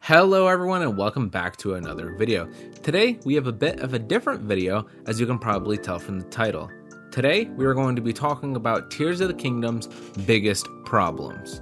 Hello everyone and welcome back to another video. Today we have a bit of a different video, as you can probably tell from the title. Today we are going to be talking about Tears of the Kingdom's biggest problems.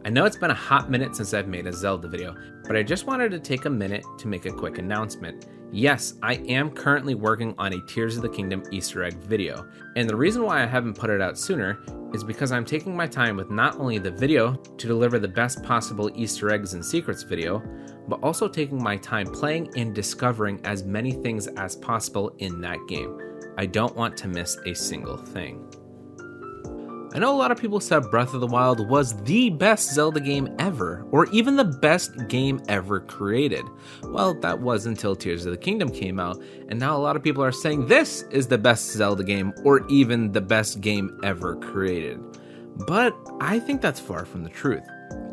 I know it's been a hot minute since I've made a Zelda video, but I just wanted to take a minute to make a quick announcement. Yes, I am currently working on a Tears of the Kingdom Easter egg video, and the reason why I haven't put it out sooner is because I'm taking my time with not only the video to deliver the best possible Easter eggs and secrets video, but also taking my time playing and discovering as many things as possible in that game. I don't want to miss a single thing. I know a lot of people said Breath of the Wild was the best Zelda game ever, or even the best game ever created. Well, that was until Tears of the Kingdom came out, and now a lot of people are saying this is the best Zelda game, or even the best game ever created. But I think that's far from the truth.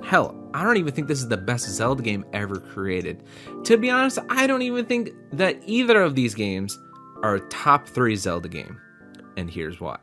Hell, I don't even think this is the best Zelda game ever created. To be honest, I don't even think that either of these games are a top 3 Zelda game, and here's why.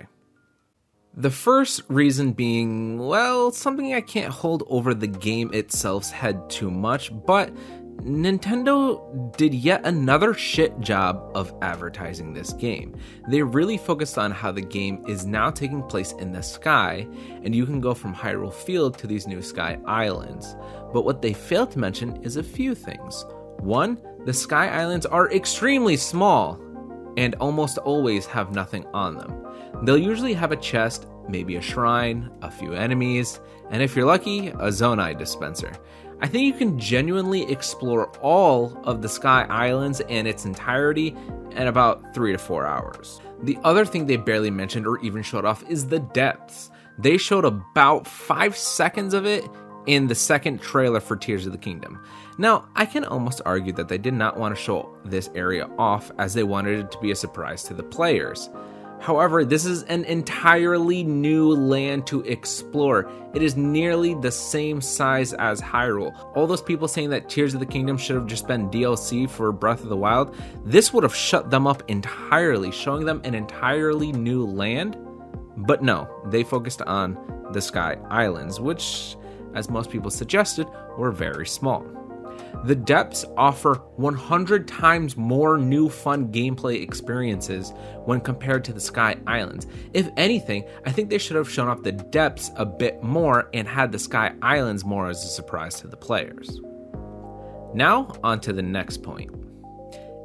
The first reason being, well, something I can't hold over the game itself's head too much, but Nintendo did yet another shit job of advertising this game. They really focused on how the game is now taking place in the sky, and you can go from Hyrule Field to these new Sky Islands. But what they failed to mention is a few things. One, the Sky Islands are extremely small, and almost always have nothing on them. They'll usually have a chest, maybe a shrine, a few enemies, and if you're lucky, a Zonai dispenser. I think you can genuinely explore all of the Sky Islands in its entirety in about 3 to 4 hours. The other thing they barely mentioned or even showed off is the depths. They showed about 5 seconds of it in the second trailer for Tears of the Kingdom. Now, I can almost argue that they did not want to show this area off as they wanted it to be a surprise to the players. However, this is an entirely new land to explore. It is nearly the same size as Hyrule. All those people saying that Tears of the Kingdom should have just been DLC for Breath of the Wild, this would have shut them up entirely, showing them an entirely new land. But no, they focused on the Sky Islands, which, as most people suggested, were very small. The depths offer 100 times more new fun gameplay experiences when compared to the Sky Islands. If anything, I think they should have shown off the depths a bit more and had the Sky Islands more as a surprise to the players. Now, on to the next point.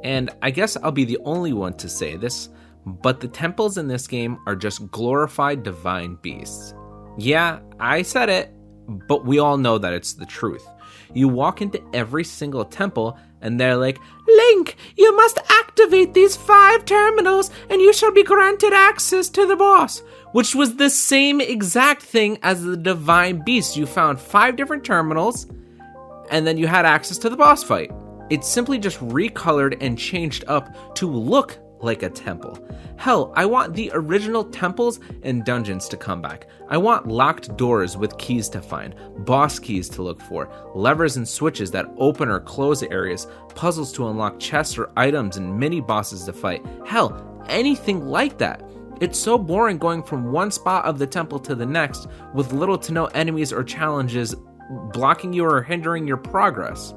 And I guess I'll be the only one to say this, but the temples in this game are just glorified divine beasts. Yeah, I said it, but we all know that it's the truth. You walk into every single temple and they're like, "Link, you must activate these 5 terminals and you shall be granted access to the boss," which was the same exact thing as the divine beast. You found 5 different terminals and then you had access to the boss fight. It's simply just recolored and changed up to look like a temple. Hell, I want the original temples and dungeons to come back. I want locked doors with keys to find, boss keys to look for, levers and switches that open or close areas, puzzles to unlock chests or items, and mini bosses to fight. Hell, anything like that. It's so boring going from one spot of the temple to the next with little to no enemies or challenges blocking you or hindering your progress.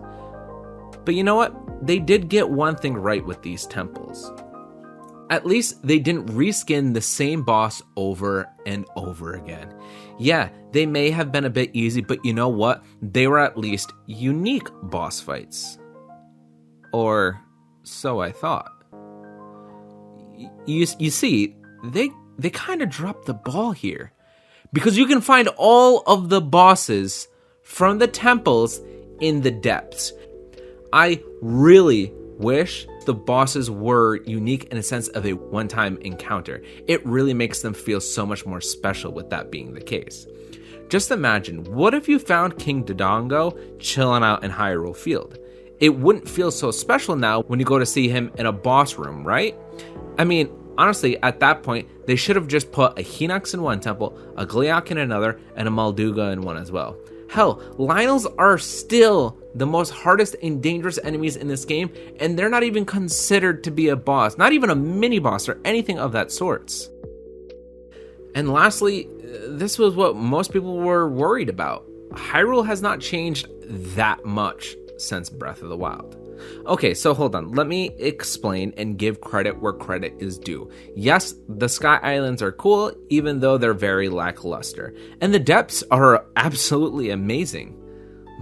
But you know what? They did get one thing right with these temples. At least they didn't reskin the same boss over and over again. Yeah, they may have been a bit easy, but you know what? They were at least unique boss fights. Or so I thought. You see, they kind of dropped the ball here. Because you can find all of the bosses from the temples in the depths. I really wish the bosses were unique in a sense of a one-time encounter. It really makes them feel so much more special with that being the case. Just imagine, what if you found King Dodongo chilling out in Hyrule Field? It wouldn't feel so special now when you go to see him in a boss room, right? I mean, honestly, at that point, they should have just put a Hinox in one temple, a Gleeok in another, and a Molduga in one as well. Hell, Lynels are still the most hardest and dangerous enemies in this game, and they're not even considered to be a boss, not even a mini boss or anything of that sorts. And lastly, this was what most people were worried about. Hyrule has not changed that much since Breath of the Wild. Okay, so hold on. Let me explain and give credit where credit is due. Yes, the Sky Islands are cool, even though they're very lackluster. And the depths are absolutely amazing.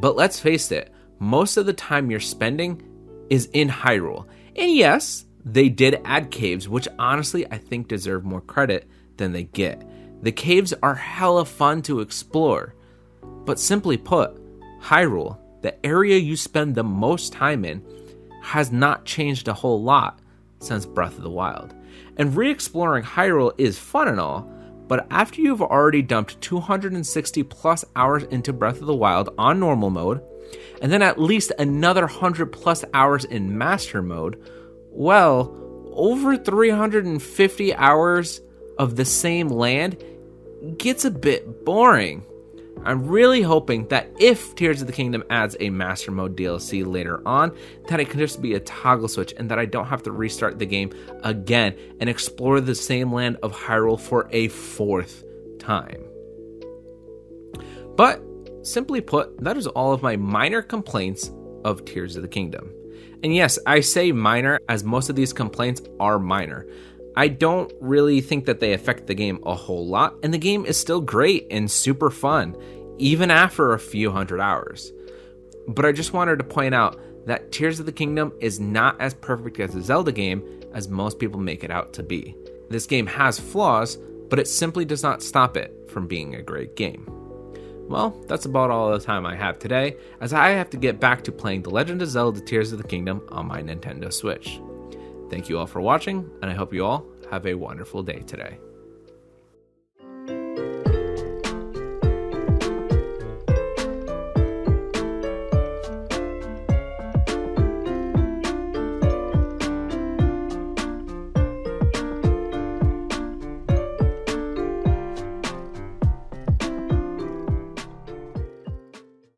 But let's face it, most of the time you're spending is in Hyrule. And yes, they did add caves, which honestly I think deserve more credit than they get. The caves are hella fun to explore. But simply put, Hyrule, the area you spend the most time in, has not changed a whole lot since Breath of the Wild. And re-exploring Hyrule is fun and all, but after you've already dumped 260 plus hours into Breath of the Wild on normal mode, and then at least another 100 plus hours in master mode, well, over 350 hours of the same land gets a bit boring. I'm really hoping that if Tears of the Kingdom adds a Master Mode DLC later on, that it can just be a toggle switch and that I don't have to restart the game again and explore the same land of Hyrule for a fourth time. But, simply put, that is all of my minor complaints of Tears of the Kingdom. And yes, I say minor as most of these complaints are minor. I don't really think that they affect the game a whole lot, and the game is still great and super fun, even after a few hundred hours. But I just wanted to point out that Tears of the Kingdom is not as perfect as a Zelda game as most people make it out to be. This game has flaws, but it simply does not stop it from being a great game. Well, that's about all the time I have today, as I have to get back to playing The Legend of Zelda Tears of the Kingdom on my Nintendo Switch. Thank you all for watching, and I hope you all have a wonderful day today.